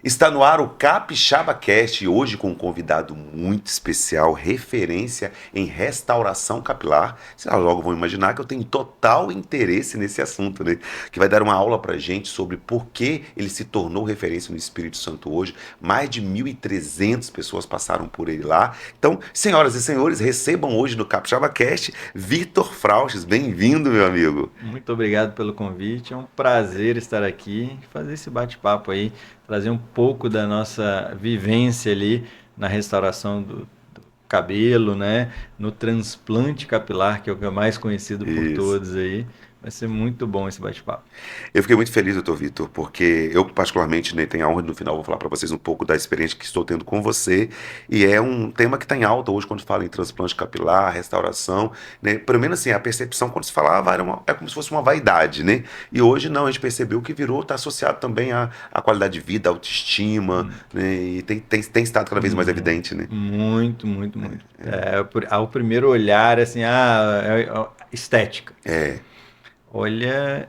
Está no ar o Capixaba Cast, hoje com um convidado muito especial, referência em restauração capilar. Vocês logo vão imaginar que eu tenho total interesse nesse assunto, né? Que vai dar uma aula pra gente sobre por que ele se tornou referência no Espírito Santo hoje. Mais de 1.300 pessoas passaram por ele lá. Então, senhoras e senhores, recebam hoje no Capixaba Cast Vitor Frauches. Bem-vindo, meu amigo. Muito obrigado pelo convite, é um prazer estar aqui e fazer esse bate-papo aí, trazer um pouco da nossa vivência ali na restauração do cabelo, né? No transplante capilar, que é o que é mais conhecido por Isso. todos aí. Vai ser muito bom esse bate-papo. Eu fiquei muito feliz, doutor Vitor, porque eu particularmente, né, tenho a honra de no final vou falar para vocês um pouco da experiência que estou tendo com você, e é um tema que está em alta hoje quando fala em transplante capilar, restauração, né? Pelo menos assim, a percepção quando se falava é como se fosse uma vaidade, né? E hoje não, a gente percebeu que virou, está associado também à qualidade de vida, à autoestima, né? E tem estado cada vez mais Mu- evidente, né? Muito, muito, muito. Ao primeiro olhar, assim, estética. É, Olha,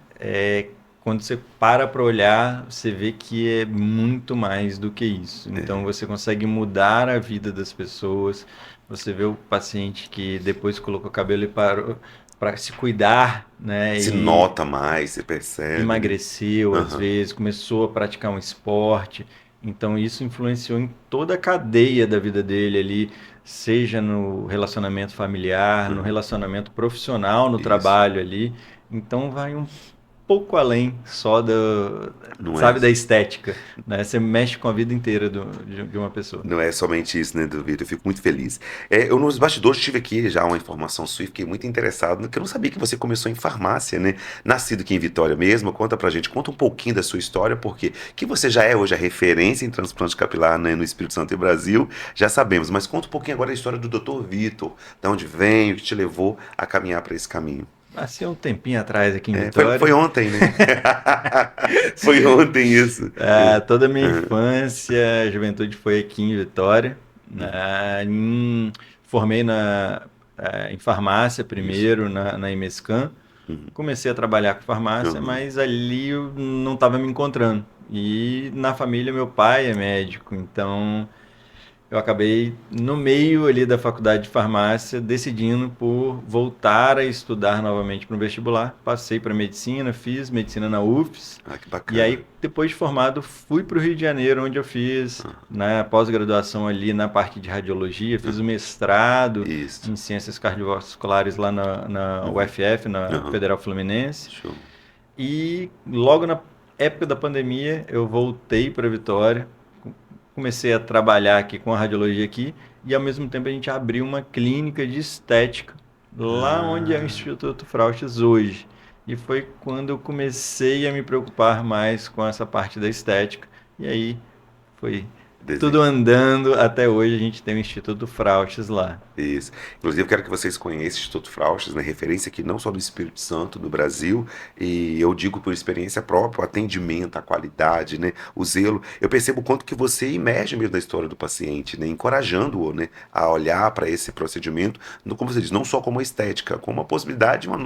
quando você para olhar, você vê que é muito mais do que isso. Então você consegue mudar a vida das pessoas. Você vê o paciente que depois colocou cabelo e parou para se cuidar, né? se E nota mais, se percebe, né? emagreceu às Aham. vezes, começou a praticar um esporte. Então isso influenciou em toda a cadeia da vida dele ali, seja no relacionamento familiar, no Uhum. relacionamento profissional, no Isso, trabalho ali. Então vai um pouco além só não é? sabe, da estética, né? Você mexe com a vida inteira de uma pessoa. Não é somente isso, né, Vitor? Eu fico muito feliz. Eu, nos bastidores, tive aqui já uma informação sua e fiquei muito interessado, porque eu não sabia que você começou em farmácia, né? Nascido aqui em Vitória mesmo. Conta pra gente, conta um pouquinho da sua história, porque que você já é hoje a referência em transplante capilar, né, no Espírito Santo e Brasil, já sabemos. Mas conta um pouquinho agora a história do Dr. Vitor, de onde vem, o que te levou a caminhar para esse caminho. Nasci há um tempinho atrás aqui em Foi Vitória. ontem, né? Foi ontem isso. Toda a minha Aham. infância, juventude foi aqui em Vitória. Uhum. Formei em farmácia Isso. primeiro, na Imescan. Uhum. Comecei a trabalhar com farmácia, Aham. mas ali eu não estava me encontrando. E na família, meu pai é médico, então eu acabei no meio ali da faculdade de farmácia decidindo por voltar a estudar novamente para o vestibular. Passei para medicina, fiz medicina na UFES. Ah, que E bacana. aí, depois de formado, fui para o Rio de Janeiro, onde eu fiz Ah, pós-graduação ali na parte de radiologia, fiz o ah. mestrado Isso. em ciências cardiovasculares lá na Uhum. UFF, na Aham. Federal Fluminense. Show. E logo na época da pandemia, eu voltei para Vitória, comecei a trabalhar aqui com a radiologia aqui e ao mesmo tempo a gente abriu uma clínica de estética lá onde é o Ah, Instituto Frauches hoje. E foi quando eu comecei a me preocupar mais com essa parte da estética. E aí foi tudo desenho. andando até hoje a gente tem o Instituto Frauches lá. Isso. Inclusive, eu quero que vocês conheçam o Instituto Frauches, né? Referência aqui não só do Espírito Santo, do Brasil, e eu digo por experiência própria, o atendimento, a qualidade, né? O zelo. Eu percebo o quanto que você imerge mesmo na história do paciente, né? Encorajando-o, né? A olhar para esse procedimento, como você diz, não só como uma estética, como uma possibilidade de um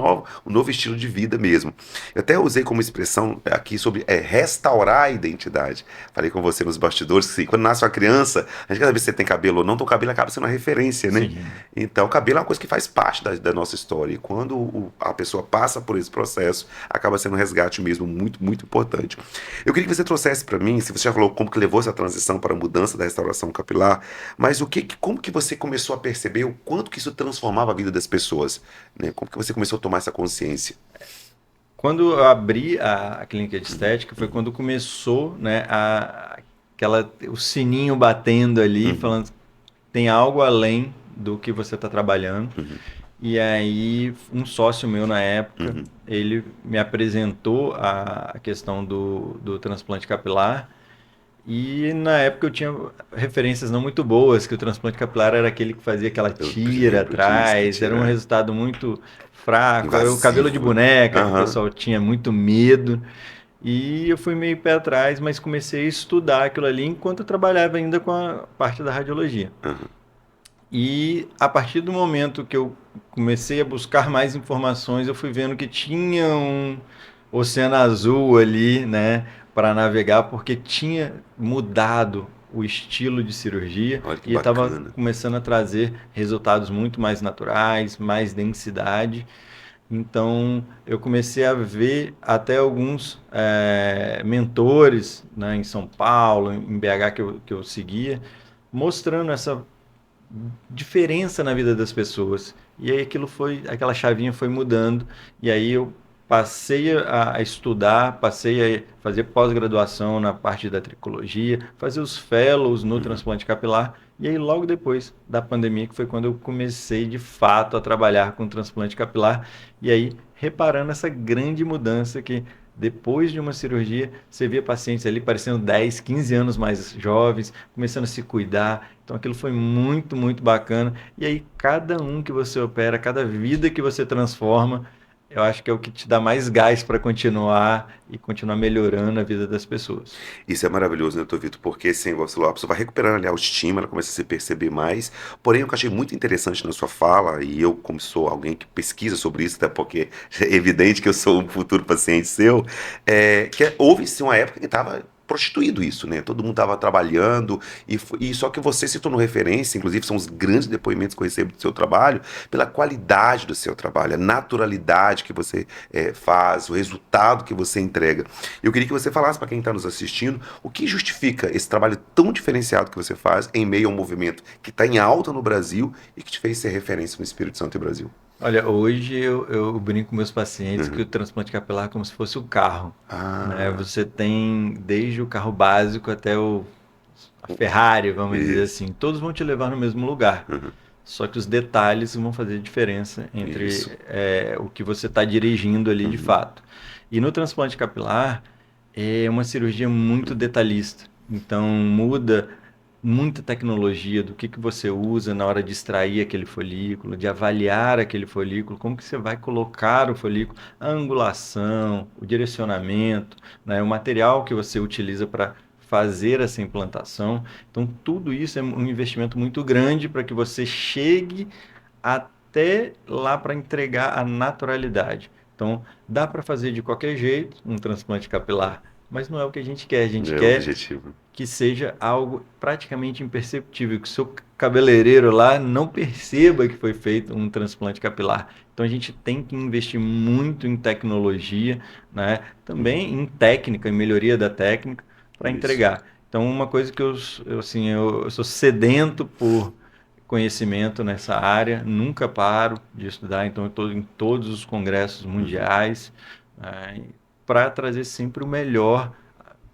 novo estilo de vida mesmo. Eu até usei como expressão aqui sobre restaurar a identidade. Falei com você nos bastidores que quando nasce uma criança, a gente quer saber se você tem cabelo ou não, então o cabelo acaba sendo uma referência, né? Sim. Então, o cabelo é uma coisa que faz parte da nossa história. E quando a pessoa passa por esse processo, acaba sendo um resgate mesmo muito, muito importante. Eu queria que você trouxesse para mim, se você já falou como que levou essa transição para a mudança da restauração capilar, mas como que você começou a perceber o quanto que isso transformava a vida das pessoas, né? Como que você começou a tomar essa consciência? Quando eu abri a clínica de Uhum, estética foi uhum, quando começou, né, o sininho batendo ali, uhum, falando tem algo além do que você está trabalhando. uhum, E aí, um sócio meu na época, uhum. ele me apresentou a questão do transplante capilar. E na época eu tinha referências não muito boas, que o transplante capilar era aquele que fazia aquela Eu tira lembro disso, que atrás, era um tira resultado muito fraco. Aí o cabelo de invasivo, né? boneca, que o Aham, pessoal tinha muito medo. E eu fui meio pé atrás, mas comecei a estudar aquilo ali enquanto eu trabalhava ainda com a parte da radiologia. aham. E a partir do momento que eu comecei a buscar mais informações, eu fui vendo que tinha um oceano azul ali, né? para navegar porque tinha mudado o estilo de cirurgia Olha que e estava bacana. começando a trazer resultados muito mais naturais, mais densidade. Então eu comecei a ver até alguns mentores, né, em São Paulo, em BH que eu seguia, mostrando essa diferença na vida das pessoas. E aí aquela chavinha foi mudando, e aí eu passei a estudar, passei a fazer pós-graduação na parte da tricologia, fazer os fellows no Uhum. transplante capilar, e aí logo depois da pandemia, que foi quando eu comecei de fato a trabalhar com transplante capilar, e aí reparando essa grande mudança que depois de uma cirurgia, você via pacientes ali parecendo 10, 15 anos mais jovens, começando a se cuidar. Então aquilo foi muito, muito bacana. E aí, cada um que você opera, cada vida que você transforma, eu acho que é o que te dá mais gás para continuar e continuar melhorando a vida das pessoas. Isso é maravilhoso, né, doutor Vitor? Porque, assim, você falou, a pessoa vai recuperando ali a autoestima, ela começa a se perceber mais. Porém, o que eu achei muito interessante na sua fala, e eu, como sou alguém que pesquisa sobre isso, até porque é evidente que eu sou um futuro paciente seu, houve-se uma época que estava prostituído isso, né? Todo mundo estava trabalhando e só que você se tornou referência, inclusive são os grandes depoimentos que eu recebo do seu trabalho, pela qualidade do seu trabalho, a naturalidade que você faz, o resultado que você entrega. Eu queria que você falasse para quem está nos assistindo o que justifica esse trabalho tão diferenciado que você faz em meio a um movimento que está em alta no Brasil e que te fez ser referência no Espírito Santo e Brasil. Olha, hoje eu brinco com meus pacientes que o Uhum. transplante capilar é como se fosse o carro, né? Ah, Você tem desde o carro básico até a Ferrari, vamos dizer isso. assim, todos vão te levar no mesmo lugar. Uhum. Só que os detalhes vão fazer diferença entre Isso. o que você está dirigindo ali de Uhum. fato. E no transplante capilar é uma cirurgia muito detalhista. Então muda muita tecnologia do que você usa na hora de extrair aquele folículo, de avaliar aquele folículo, como que você vai colocar o folículo, a angulação, o direcionamento, né, o material que você utiliza para fazer essa implantação. Então, tudo isso é um investimento muito grande para que você chegue até lá para entregar a naturalidade. Então, dá para fazer de qualquer jeito um transplante capilar, mas não é o que a gente quer. A gente É o quer objetivo. que seja algo praticamente imperceptível, que o seu cabeleireiro lá não perceba que foi feito um transplante capilar. Então a gente tem que investir muito em tecnologia, né? Uhum. Também em técnica, em melhoria da técnica, para Isso. entregar. Então uma coisa que assim, eu sou sedento por conhecimento nessa área, nunca paro de estudar, então eu estou em todos os congressos Uhum. mundiais, para trazer sempre o melhor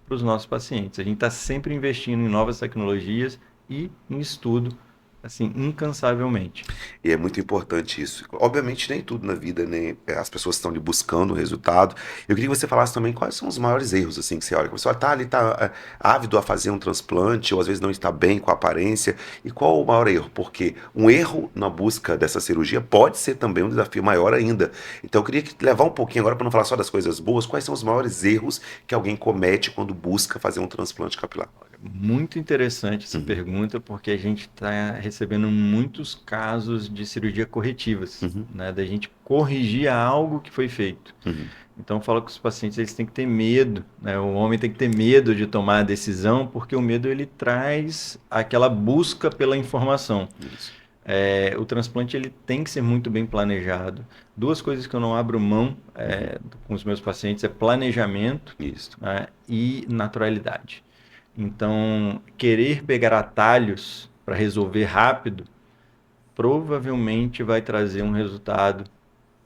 para os nossos pacientes. A gente está sempre investindo em novas tecnologias e em estudo, assim, incansavelmente. E é muito importante isso. Obviamente, nem tudo na vida, né? As pessoas estão ali buscando o resultado. Eu queria que você falasse também quais são os maiores erros, assim, que você olha. Que você olha, tá ali, tá ávido a fazer um transplante, ou às vezes não está bem com a aparência. E qual o maior erro? Porque um erro na busca dessa cirurgia pode ser também um desafio maior ainda. Então, eu queria levar um pouquinho agora, para não falar só das coisas boas, quais são os maiores erros que alguém comete quando busca fazer um transplante capilar? Muito interessante essa Uhum. pergunta, porque a gente está recebendo muitos casos de cirurgia corretivas, Uhum. né? Da gente corrigir algo que foi feito. Uhum. Então, eu falo que os pacientes eles têm que ter medo, né? O homem tem que ter medo de tomar a decisão, porque o medo ele traz aquela busca pela informação. Isso. O transplante ele tem que ser muito bem planejado. Duas coisas que eu não abro mão Uhum. com os meus pacientes é planejamento, Isso. né, e naturalidade. Então, querer pegar atalhos para resolver rápido provavelmente vai trazer um resultado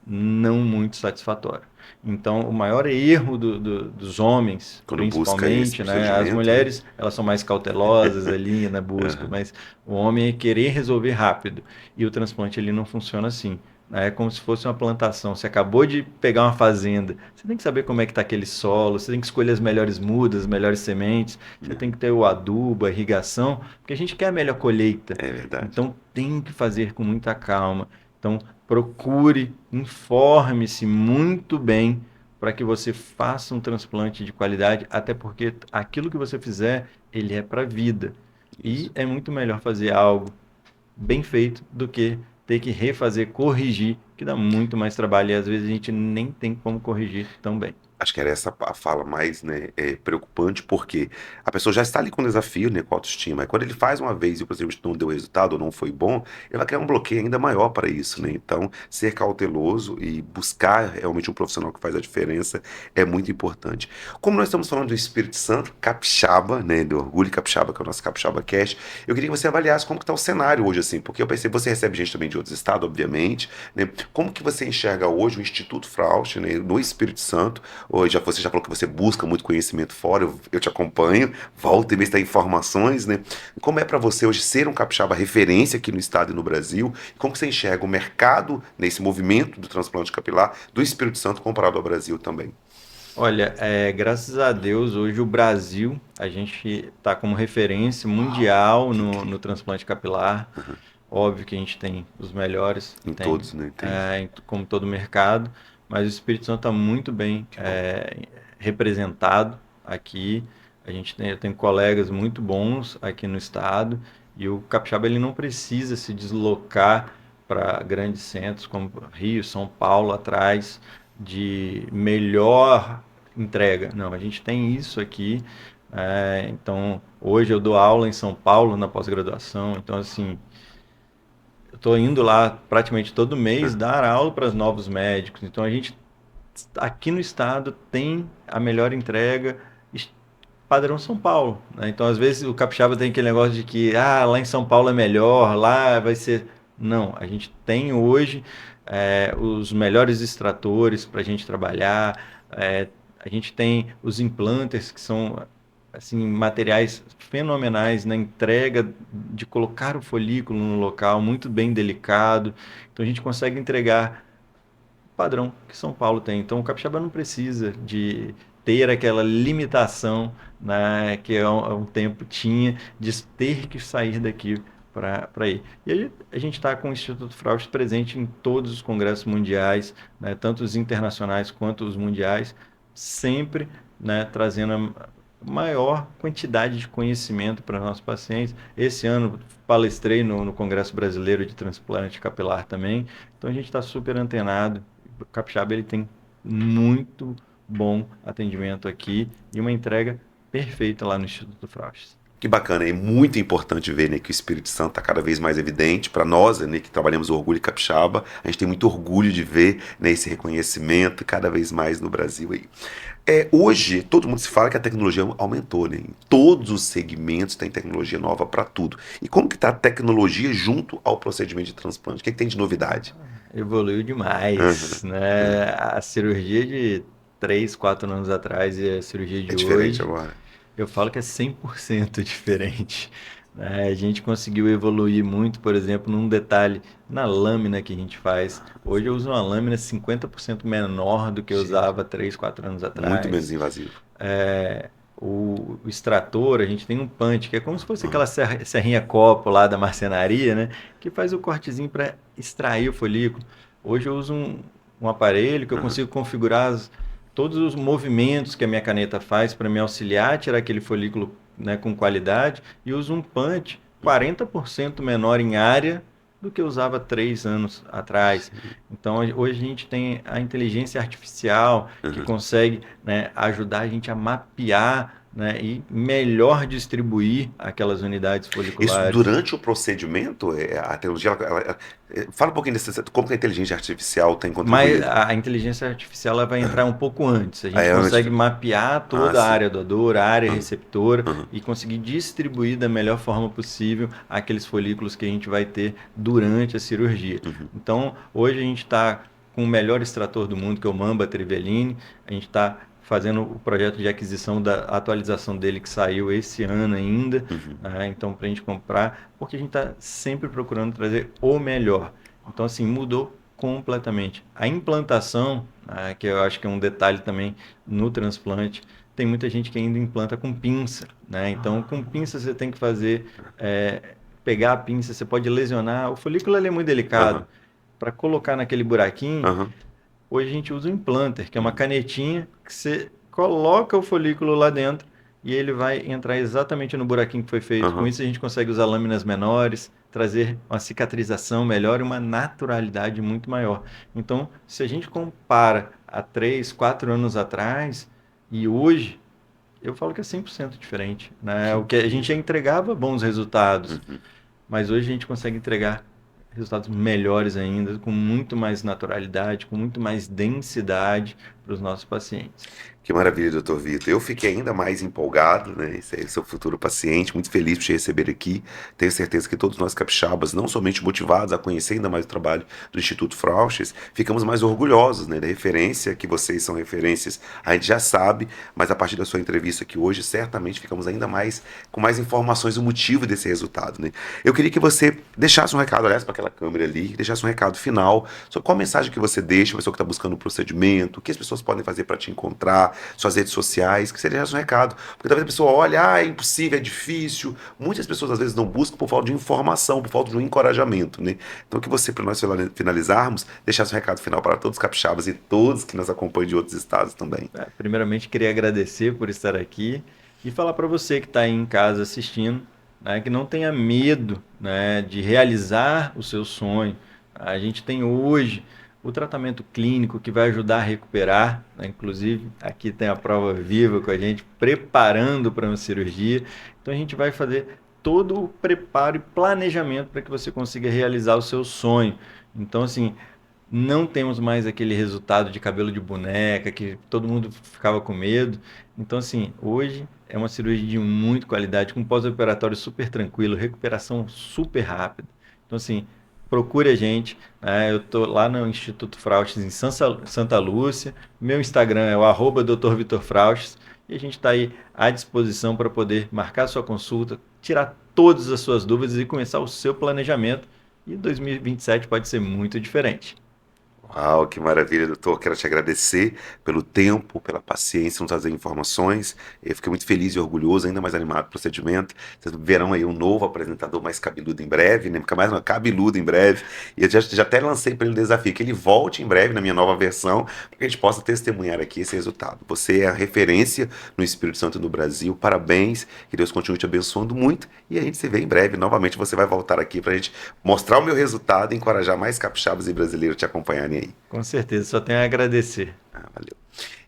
não muito satisfatório. Então, o maior erro dos homens, Quando busca esse principalmente, né? As procedimento, né? mulheres, elas são mais cautelosas ali na busca, Aham. mas o homem é querer resolver rápido. E o transplante ele não funciona assim, né? É como se fosse uma plantação. Você acabou de pegar uma fazenda, você tem que saber como é que está aquele solo, você tem que escolher as melhores mudas, as melhores sementes, você tem que ter o adubo, a irrigação, porque a gente quer a melhor colheita. É verdade. Então, tem que fazer com muita calma. Então, procure, informe-se muito bem para que você faça um transplante de qualidade, até porque aquilo que você fizer, ele é para a vida. E Isso. é muito melhor fazer algo bem feito do que ter que refazer, corrigir, que dá muito mais trabalho e às vezes a gente nem tem como corrigir tão bem. Acho que era essa a fala mais, né, preocupante, porque a pessoa já está ali com desafio, né, com autoestima. E quando ele faz uma vez e o procedimento não deu resultado ou não foi bom, ele vai criar um bloqueio ainda maior para isso, né? Então, ser cauteloso e buscar realmente um profissional que faz a diferença é muito importante. Como nós estamos falando do Espírito Santo, capixaba, né, do Orgulho Capixaba, que é o nosso Capixaba Cash, eu queria que você avaliasse como que está o cenário hoje, assim, porque eu pensei, você recebe gente também de outros estados, obviamente, né? Como que você enxerga hoje o Instituto Frauste, né, no Espírito Santo? Hoje você já falou que você busca muito conhecimento fora, eu te acompanho, volta e meia tem informações, né? Como é para você hoje ser um capixaba referência aqui no estado e no Brasil? Como que você enxerga o mercado nesse movimento do transplante capilar do Espírito Santo comparado ao Brasil também? Olha, graças a Deus, hoje o Brasil, a gente está como referência mundial Que no incrível. transplante capilar. Uhum. Óbvio que a gente tem os melhores, Em tem, todos, né? Entendi. como todo mercado, mas o Espírito Santo está muito bem Que bom. representado aqui. Eu tenho colegas muito bons aqui no estado e o capixaba ele não precisa se deslocar para grandes centros como Rio, São Paulo, atrás de melhor entrega. Não, a gente tem isso aqui. Então, hoje eu dou aula em São Paulo na pós-graduação. Então, assim, eu estou indo lá praticamente todo mês Uhum. dar aula para os novos médicos. Então, a gente aqui no estado tem a melhor entrega padrão São Paulo, né? Então, às vezes, o capixaba tem aquele negócio de que lá em São Paulo é melhor, lá vai ser. Não, a gente tem hoje os melhores extratores para a gente trabalhar, a gente tem os implanters que são assim materiais fenomenais na entrega de colocar o folículo no local, muito bem delicado. Então, a gente consegue entregar padrão que São Paulo tem. Então, o capixaba não precisa de ter aquela limitação, né, que há um tempo tinha, de ter que sair daqui para ir. E aí, a gente está com o Instituto Fraust presente em todos os congressos mundiais, né, tanto os internacionais quanto os mundiais, sempre, né, trazendo a maior quantidade de conhecimento para nossos pacientes. Esse ano palestrei no Congresso Brasileiro de Transplante Capilar também, então a gente está super antenado. O Capixaba ele tem muito bom atendimento aqui e uma entrega perfeita lá no Instituto Fraustes. Que bacana, é muito importante ver, né, que o Espírito Santo está cada vez mais evidente para nós, né, que trabalhamos o Orgulho Capixaba. A gente tem muito orgulho de ver, né, esse reconhecimento cada vez mais no Brasil aí. Hoje, todo mundo se fala que a tecnologia aumentou, né? Em todos os segmentos tem tecnologia nova para tudo. E como que está a tecnologia junto ao procedimento de transplante? O que, que tem de novidade? Evoluiu Aham, demais, aham. né? A cirurgia de 3, 4 anos atrás e a cirurgia É de diferente hoje, agora. eu falo que é 100% diferente, né? A gente conseguiu evoluir muito, por exemplo, num detalhe na lâmina que a gente faz. Hoje eu uso uma lâmina 50% menor do que eu Gente, usava 3, 4 anos muito menos atrás. invasivo. É, o extrator, a gente tem um punch, que é como se fosse Aham, aquela serrinha copo lá da marcenaria, né? Que faz o cortezinho para extrair o folículo. Hoje eu uso um aparelho que eu aham. consigo configurar todos os movimentos que a minha caneta faz para me auxiliar a tirar aquele folículo, né, com qualidade e uso um punch 40% menor em área do que eu usava 3 anos atrás. Sim. Então hoje a gente tem a inteligência artificial que Aham. consegue, né, ajudar a gente a mapear, né, e melhor distribuir aquelas unidades Isso foliculares. durante o procedimento, a tecnologia, fala um pouquinho como que a inteligência artificial tem Mas contribuído. a inteligência artificial ela vai entrar um pouco antes. A gente Antes consegue mapear ah, toda a sim. área doadora, a área Aham, receptora aham, e conseguir distribuir da melhor forma possível aqueles folículos que a gente vai ter durante a cirurgia. uhum, Então, hoje a gente está com o melhor extrator do mundo, que é o Mamba Trivellini. A gente está fazendo o projeto de aquisição da atualização dele que saiu esse ano ainda. uhum. Né? Então, para a gente comprar, porque a gente está sempre procurando trazer o melhor. Então, assim, mudou completamente. A implantação, que eu acho que é um detalhe também no transplante, tem muita gente que ainda implanta com pinça, né? Então, com pinça você tem que fazer, pegar a pinça, você pode lesionar. O folículo ele é muito delicado. Aham, Para colocar naquele buraquinho, aham, hoje a gente usa o implanter, que é uma uhum, canetinha que você coloca o folículo lá dentro e ele vai entrar exatamente no buraquinho que foi feito. Com aham. isso a gente consegue usar lâminas menores, trazer uma cicatrização melhor e uma naturalidade muito maior. Então, se a gente compara há 3, 4 anos atrás e hoje, eu falo que é 100% diferente, né? Que O que a gente já incrível. entregava bons resultados, Uhum. mas hoje a gente consegue entregar resultados melhores ainda, com muito mais naturalidade, com muito mais densidade para os nossos pacientes. Que maravilha, doutor Vitor. Eu fiquei ainda mais empolgado, né? Esse é o seu futuro paciente, muito feliz por te receber aqui. Tenho certeza que todos nós capixabas, não somente motivados a conhecer ainda mais o trabalho do Instituto Frauches, ficamos mais orgulhosos, né, da referência, que vocês são referências, a gente já sabe, mas a partir da sua entrevista aqui hoje, certamente ficamos ainda mais com mais informações do motivo desse resultado, né? Eu queria que você deixasse um recado, aliás, para aquela câmera ali, deixasse um recado final sobre qual a mensagem que você deixa, a pessoa que está buscando um procedimento, o que as pessoas podem fazer para te encontrar, suas redes sociais, que seria um recado. Porque talvez a pessoa olha, é impossível, é difícil. Muitas pessoas às vezes não buscam por falta de informação, por falta de um encorajamento, né? Então que você, para nós finalizarmos, deixasse um recado final para todos os capixabas e todos que nos acompanham de outros estados também. Primeiramente, queria agradecer por estar aqui e falar para você que está aí em casa assistindo, né, que não tenha medo, né, de realizar o seu sonho. A gente tem hoje o tratamento clínico que vai ajudar a recuperar, né, inclusive aqui tem a prova viva com a gente, preparando para uma cirurgia. Então a gente vai fazer todo o preparo e planejamento para que você consiga realizar o seu sonho. Então, assim, não temos mais aquele resultado de cabelo de boneca que todo mundo ficava com medo. Então, assim, hoje é uma cirurgia de muita qualidade, com pós-operatório super tranquilo, recuperação super rápida. Então, assim, procure a gente, né? Eu estou lá no Instituto Frauches em Santa Lúcia. Meu Instagram é o @Dr. Vitor Frauches. E a gente está aí à disposição para poder marcar sua consulta, tirar todas as suas dúvidas e começar o seu planejamento. E 2027 pode ser muito diferente. Uau, que maravilha, doutor. Quero te agradecer pelo tempo, pela paciência, nos trazer informações. Eu fiquei muito feliz e orgulhoso, ainda mais animado com o procedimento. Vocês verão aí um novo apresentador mais cabeludo em breve, né? Fica mais cabeludo em breve. E eu já até lancei para ele o desafio, que ele volte em breve na minha nova versão, para que a gente possa testemunhar aqui esse resultado. Você é a referência no Espírito Santo no Brasil. Parabéns, que Deus continue te abençoando muito. E a gente se vê em breve. Novamente você vai voltar aqui para a gente mostrar o meu resultado e encorajar mais capixabas e brasileiros a te acompanharem aí. Com certeza, só tenho a agradecer. Valeu.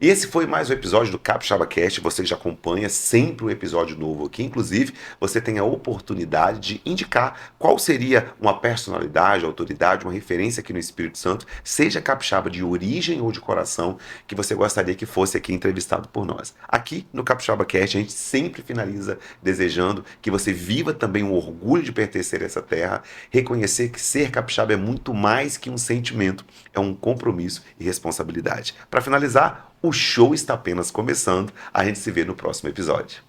E esse foi mais um episódio do Capixaba Cast. Você já acompanha sempre um episódio novo aqui. Inclusive, você tem a oportunidade de indicar qual seria uma personalidade, autoridade, uma referência aqui no Espírito Santo, seja capixaba de origem ou de coração, que você gostaria que fosse aqui entrevistado por nós. Aqui no Capixaba Cast, a gente sempre finaliza desejando que você viva também o orgulho de pertencer a essa terra, reconhecer que ser capixaba é muito mais que um sentimento, é um compromisso e responsabilidade. Para finalizar, o show está apenas começando. A gente se vê no próximo episódio.